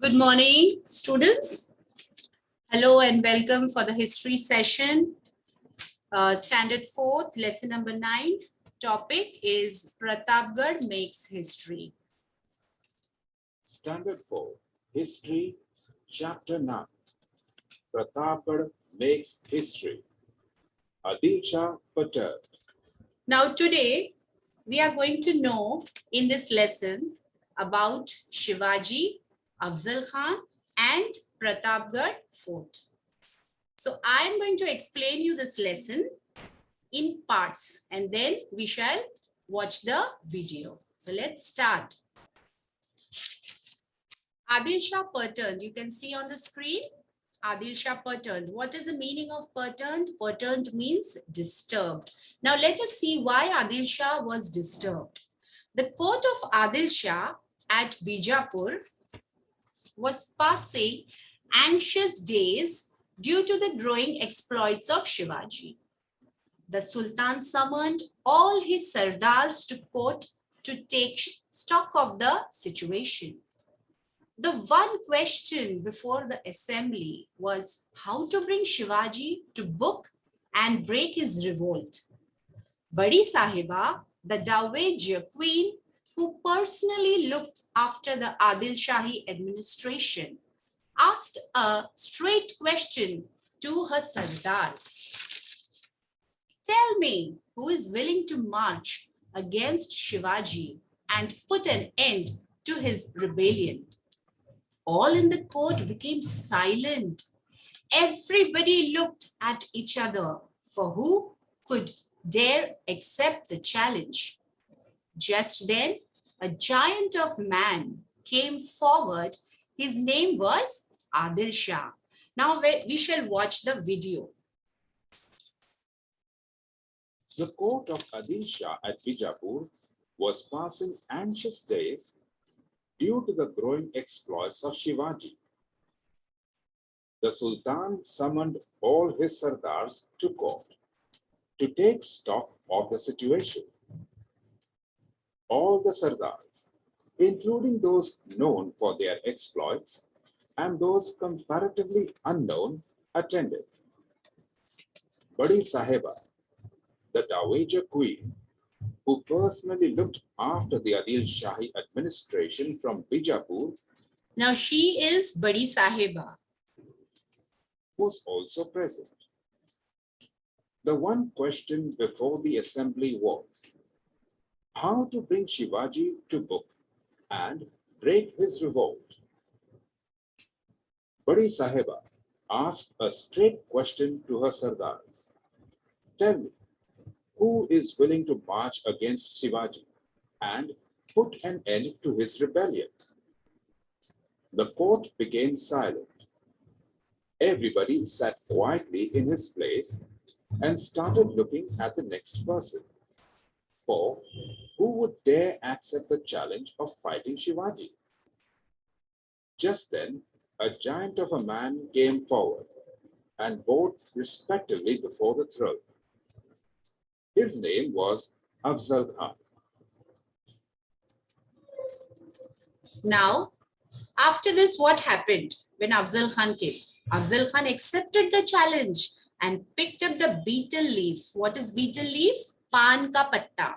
Good morning, students. Hello and welcome for the history session. Standard 4th, lesson number 9. Topic is Pratapgarh makes history. Standard 4, History, Chapter 9. Pratapgarh makes history. Adil Shah Patel. Now today, we are going to know in this lesson about Shivaji, Afzal Khan and Pratapgarh Fort. So I am going to explain you this lesson in parts and then we shall watch the video. So let's start. Adil Shah perturbed. You can see on the screen, Adil Shah perturbed. What is the meaning of perturbed? Perturbed means disturbed. Now let us see why Adil Shah was disturbed. The court of Adil Shah at Bijapur was passing anxious days due to the growing exploits of Shivaji. The Sultan summoned all his Sardars to court to take stock of the situation. The one question before the assembly was how to bring Shivaji to book and break his revolt. Badi Sahiba, the Dowager Queen, who personally looked after the Adil Shahi administration, asked a straight question to her Sardars. Tell me, who is willing to march against Shivaji and put an end to his rebellion? All in the court became silent. Everybody looked at each other for who could dare accept the challenge. Just then, a giant of man came forward. His name was Adil Shah. Now we shall watch the video. The court of Adil Shah at Bijapur was passing anxious days due to the growing exploits of Shivaji. The Sultan summoned all his Sardars to court to take stock of the situation. All the Sardars, including those known for their exploits and those comparatively unknown, attended. Badi Sahiba, the Dowager Queen, who personally looked after the Adil Shahi administration from Bijapur, Now she is Badi Sahiba, was also present. The one question before the assembly was how to bring Shivaji to book and break his revolt. Badi Sahiba asked a straight question to her Sardars. Tell me, who is willing to march against Shivaji and put an end to his rebellion? The court became silent. Everybody sat quietly in his place and started looking at the next person. For who would dare accept the challenge of fighting Shivaji? Just then, a giant of a man came forward and bowed respectively before the throne. His name was Afzal Khan. Now, after this, what happened when Afzal Khan came? Afzal Khan accepted the challenge and picked up the betel leaf. What is betel leaf? Pan ka patta.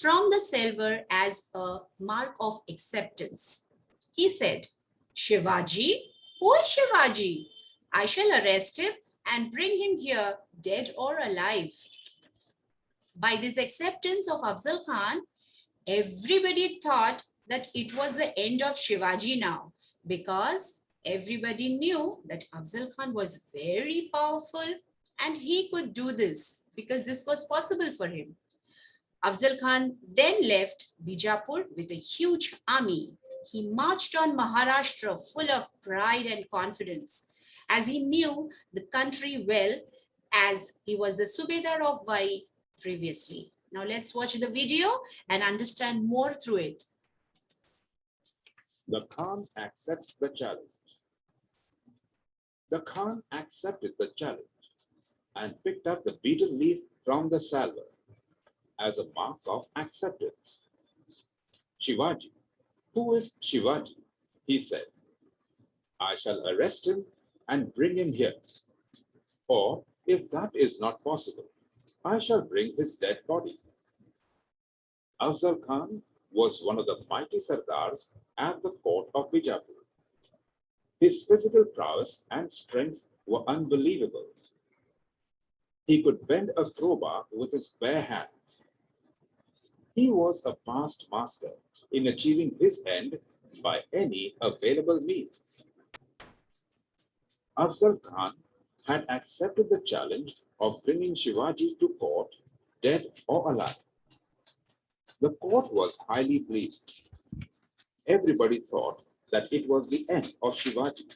From the silver as a mark of acceptance. He said, Shivaji, who is Shivaji? I shall arrest him and bring him here, dead or alive. By this acceptance of Afzal Khan, everybody thought that it was the end of Shivaji now, because everybody knew that Afzal Khan was very powerful and he could do this because this was possible for him. Afzal Khan then left Bijapur with a huge army. He marched on Maharashtra full of pride and confidence, as he knew the country well, as he was the Subedar of Vai previously. Now let's watch the video and understand more through it. The Khan accepts the challenge. The Khan accepted the challenge and picked up the betel leaf from the salver as a mark of acceptance. Shivaji, who is Shivaji? He said. I shall arrest him and bring him here. Or, if that is not possible, I shall bring his dead body. Afzal Khan was one of the mighty Sardars at the court of Bijapur. His physical prowess and strength were unbelievable. He could bend a crowbar with his bare hands. He was a past master in achieving his end by any available means. Afzal Khan had accepted the challenge of bringing Shivaji to court, dead or alive. The court was highly pleased. Everybody thought that it was the end of Shivaji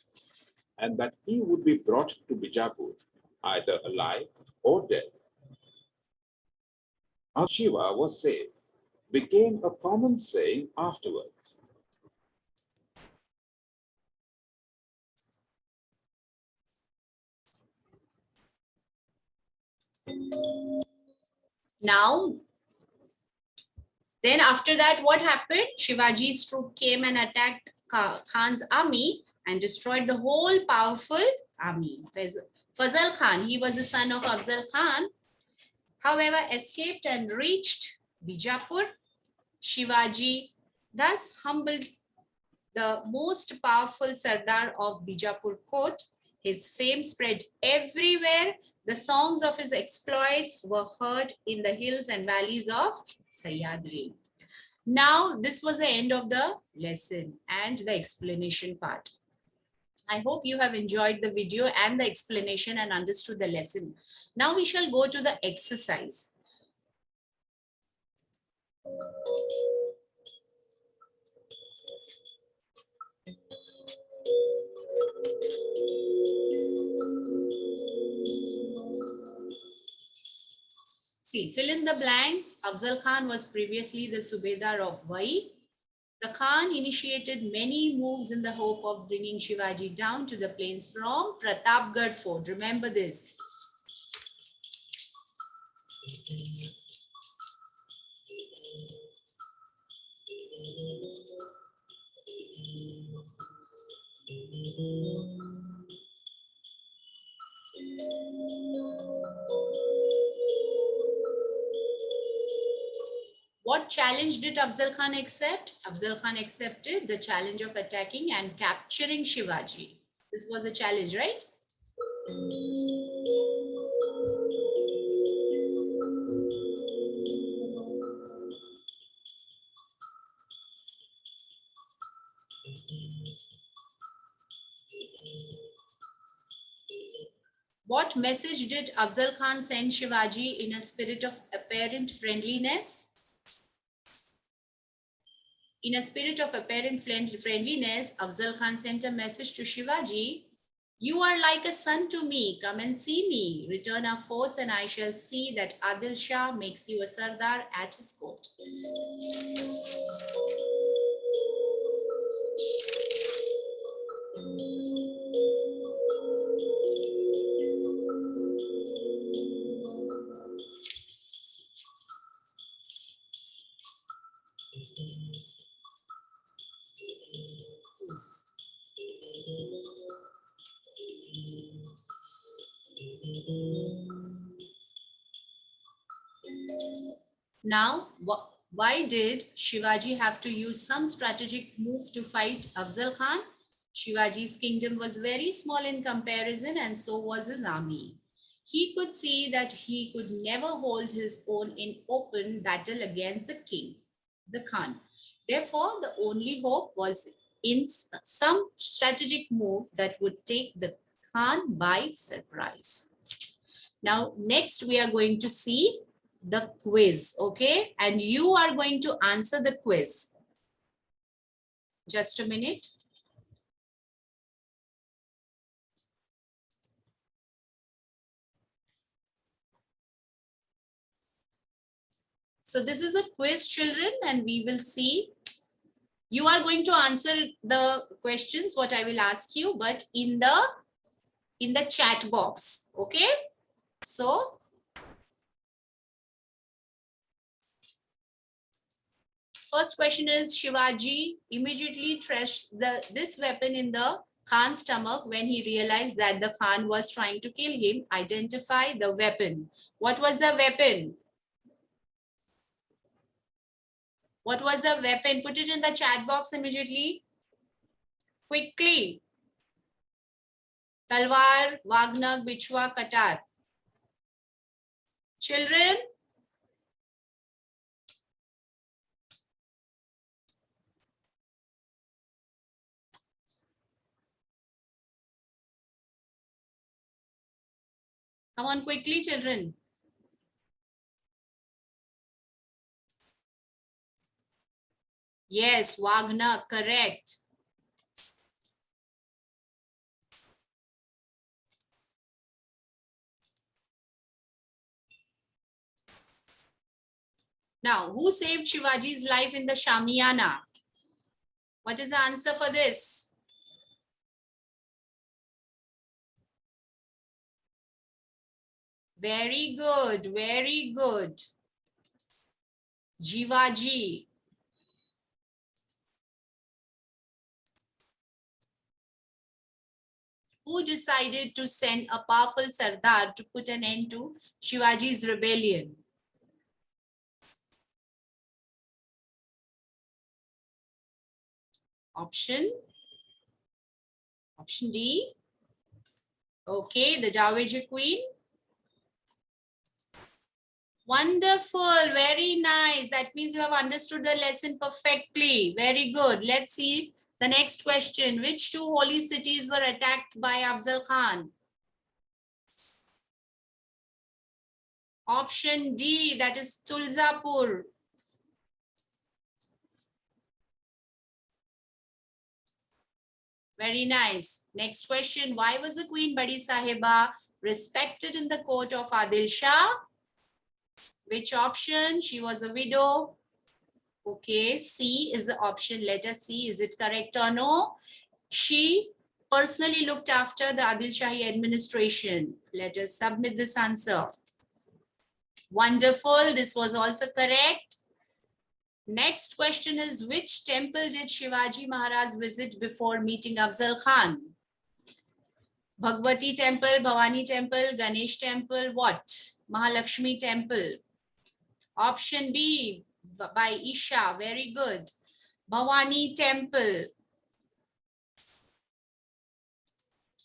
and that he would be brought to Bijapur, either alive or dead. How Shiva was saved became a common saying afterwards. Now, then after that, what happened? Shivaji's troop came and attacked Khan's army and destroyed the whole powerful army. Fazal Khan, he was the son of Afzal Khan, however, escaped and reached Bijapur. Shivaji thus humbled the most powerful Sardar of Bijapur court. His fame spread everywhere. The songs of his exploits were heard in the hills and valleys of Sahyadri. Now, this was the end of the lesson and the explanation part. I hope you have enjoyed the video and the explanation and understood the lesson. Now we shall go to the exercise. See, fill in the blanks. Afzal Khan was previously the Subedar of Vai. The Khan initiated many moves in the hope of bringing Shivaji down to the plains from Pratapgarh fort. Remember this. What challenge did Afzal Khan accept? Afzal Khan accepted the challenge of attacking and capturing Shivaji. This was a challenge, right? What message did Afzal Khan send Shivaji in a spirit of apparent friendliness? In a spirit of apparent friendliness, Afzal Khan sent a message to Shivaji. You are like a son to me. Come and see me. Return our forts and I shall see that Adil Shah makes you a Sardar at his court. Now, why did Shivaji have to use some strategic move to fight Afzal Khan? Shivaji's kingdom was very small in comparison and so was his army. He could see that he could never hold his own in open battle against the king, the Khan. Therefore, the only hope was in some strategic move that would take the Khan by surprise. Now, next we are going to see the quiz, okay? And you are going to answer the quiz. Just a minute. So this is a quiz, children, and we will see. You are going to answer the questions, what I will ask you, but in the chat box, okay? So, first question is Shivaji immediately thrashed this weapon in the Khan's stomach when he realized that the Khan was trying to kill him. Identify the weapon. What was the weapon? What was the weapon? Put it in the chat box immediately. Quickly. Talwar, Wagner, Bichwa, Katar. Children? Come on quickly, children. Yes, Wagner, correct. Now, who saved Shivaji's life in the Shamiana? What is the answer for this? Very good, very good. Jivaji. Who decided to send a powerful Sardar to put an end to Shivaji's rebellion? Option D. Okay, the Dowager Queen. Wonderful, very nice. That means you have understood the lesson perfectly. Very good. Let's see the next question. Which two holy cities were attacked by Afzal Khan? Option D, that is Tulzapur. Very nice. Next question. Why was the Queen Badi Sahiba respected in the court of Adil Shah? Which option? She was a widow. Okay, C is the option. Letter C. Is it correct or no? She personally looked after the Adil Shahi administration. Let us submit this answer. Wonderful. This was also correct. Next question is, which temple did Shivaji Maharaj visit before meeting Afzal Khan? Bhagwati temple, Bhavani temple, Ganesh temple, what? Mahalakshmi temple. Option B by Isha. Very good. Bhavani temple.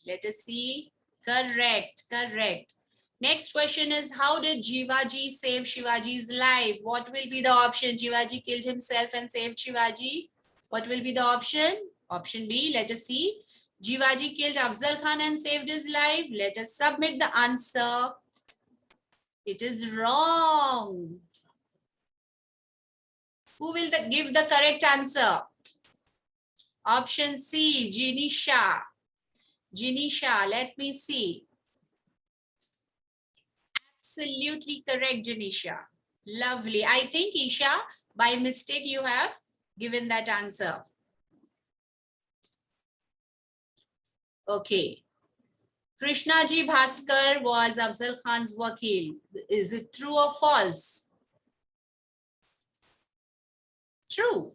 Let us see. Correct, correct. Next question is, how did Jivaji save Shivaji's life? What will be the option? Jivaji killed himself and saved Shivaji. What will be the option? Option B. Let us see. Jivaji killed Afzal Khan and saved his life. Let us submit the answer. It is wrong. Who will give the correct answer? Option C, Jinisha. Jinisha, let me see. Absolutely correct, Janisha. Lovely. I think, Isha, by mistake, you have given that answer. Okay. Krishnaji Bhaskar was Afzal Khan's wakil. Is it true or false? True.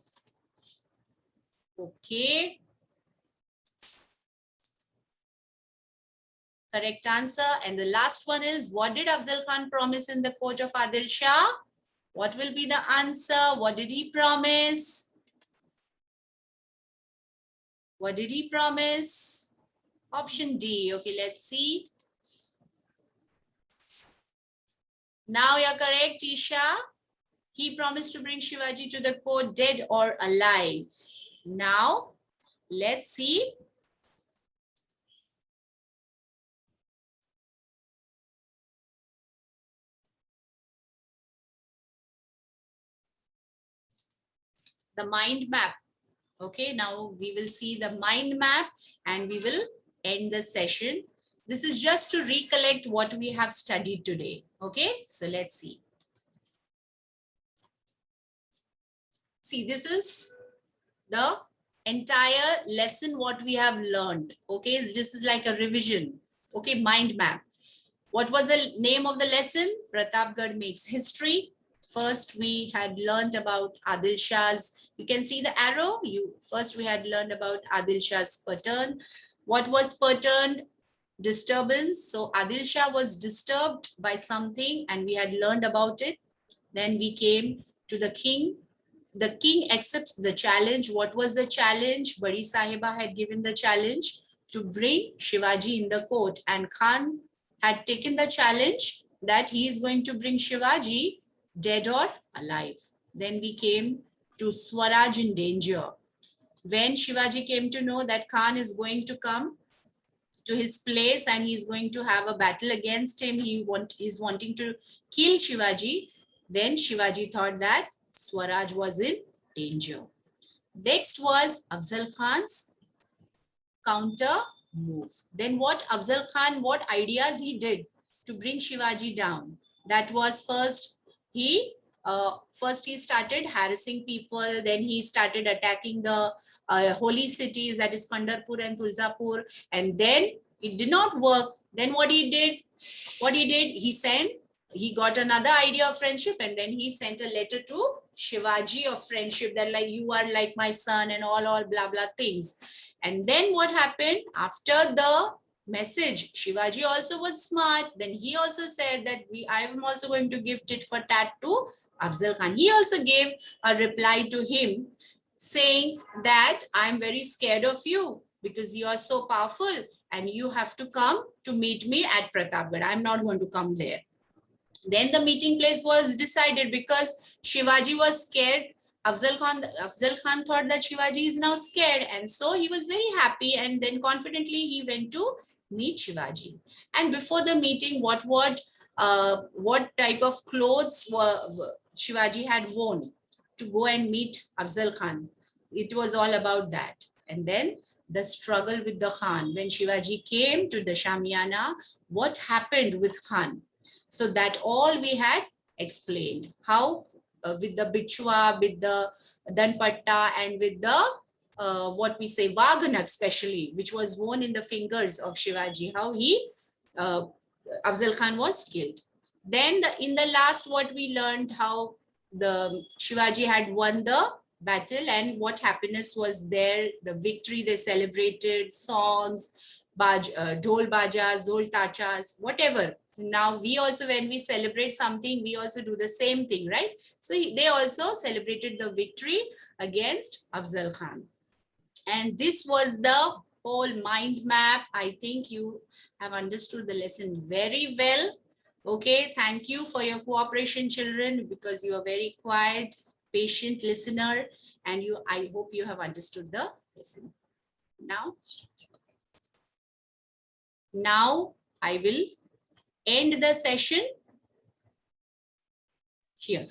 Okay. Correct answer. And the last one is, what did Afzal Khan promise in the court of Adil Shah? What will be the answer? What did he promise? What did he promise? Option D. Okay, let's see. Now you're correct, Isha. He promised to bring Shivaji to the court dead or alive. Now, let's see. The mind map. Okay, now we will see the mind map and we will end the session. This is just to recollect what we have studied today. Okay, so let's see. See, this is the entire lesson what we have learned. Okay, this is like a revision. Okay, mind map. What was the name of the lesson? Pratapgarh makes history. First, we had learned about Adil Shah's, you can see the arrow. First, we had learned about Adil Shah's patern, What was perturbed? Disturbance. So Adil Shah was disturbed by something and we had learned about it. Then we came to the king. The king accepts the challenge. What was the challenge? Badi Sahiba had given the challenge to bring Shivaji in the court, and Khan had taken the challenge that he is going to bring Shivaji dead or alive. Then we came to Swaraj in danger. When Shivaji came to know that Khan is going to come to his place and he's going to have a battle against him, he's wanting to kill Shivaji, then Shivaji thought that Swaraj was in danger. Next was Afzal Khan's counter move. Then what Afzal Khan, what ideas he did to bring Shivaji down? That was first he started harassing people, then he started attacking the holy cities, that is Pandharpur and Tulzapur, and then it did not work. Then what he did, he got another idea of friendship, and then he sent a letter to Shivaji of friendship, that like, you are like my son and all blah blah things. And then what happened after the message? Shivaji also was smart. Then he also said that I am also going to give tit for tat to Afzal Khan. He also gave a reply to him saying that I'm very scared of you because you are so powerful and you have to come to meet me at Pratapgarh. I'm not going to come there. Then the meeting place was decided because Shivaji was scared. Afzal Khan thought that Shivaji is now scared, and so he was very happy, and then confidently he went to meet Shivaji. And before the meeting, what type of clothes Shivaji had worn to go and meet Afzal Khan? It was all about that. And then the struggle with the Khan. When Shivaji came to the Shamiana, what happened with Khan? So that all we had explained. How with the bichwa, with the danpatta, and with the what we say Vaghanak especially, which was worn in the fingers of Shivaji, how he Afzal Khan was killed. Then in the last, what we learned, how the Shivaji had won the battle and what happiness was there, the victory they celebrated, songs, dhol bajas, dhol tachas, whatever. Now we also, when we celebrate something, we also do the same thing, right? So they also celebrated the victory against Afzal Khan. And this was the whole mind map. I think you have understood the lesson very well. Okay, thank you for your cooperation, children, because you are very quiet, patient listener, and I hope you have understood the lesson. Now I will end the session here.